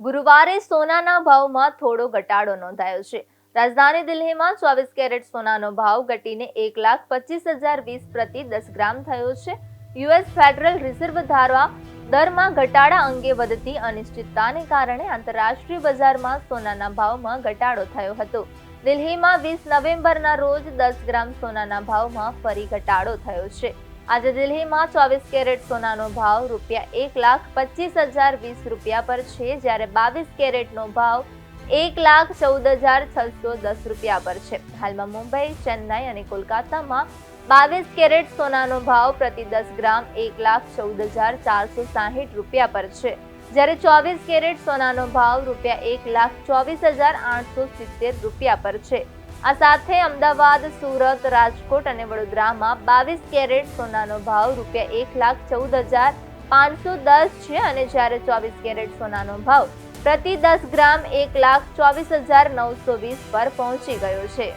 ગુરુવારે સોનાના ભાવમાં થોડો ઘટાડો નોંધાયો છે। રાજધાની દિલ્હીમાં 24 કેરેટ સોનાનો ભાવ ઘટીને 1,25,020 પ્રતિ 10 ગ્રામ થયો છે। યુએસ ફેડરલ રિઝર્વ દ્વારા દરમાં ઘટાડા અંગે વધતી અનિશ્ચિતતાને કારણે આંતરરાષ્ટ્રીય બજારમાં સોનાના ભાવમાં ઘટાડો થયો હતો। દિલ્હીમાં 20 નવેમ્બરના રોજ 10 ગ્રામ સોનાના ભાવમાં ફરી ઘટાડો થયો છે। આજે દિલ્હીમાં 24 કેરેટ સોનાનો ભાવ ₹1,25,020 પર છે, જ્યારે 22 કેરેટનો ભાવ ₹1,14,610 પર છે। હાલમાં મુંબઈ, ચેન્નાઈ અને કોલકાતામાં 22 કેરેટ સોનાનો ભાવ પ્રતિ 10 ગ્રામ ₹1,14,460 પર છે, જ્યારે 24 કેરેટ સોનાનો ભાવ ₹1,24,870 પર છે। આ સાથે અમદાવાદ, સુરત, રાજકોટ અને વડોદરામાં 22 કેરેટ સોનાનો ભાવ ₹1,14,510 છે અને જ્યારે 24 કેરેટ સોનાનો ભાવ પ્રતિ 10 ગ્રામ ₹1,24,920 પર પહોંચી ગયો છે।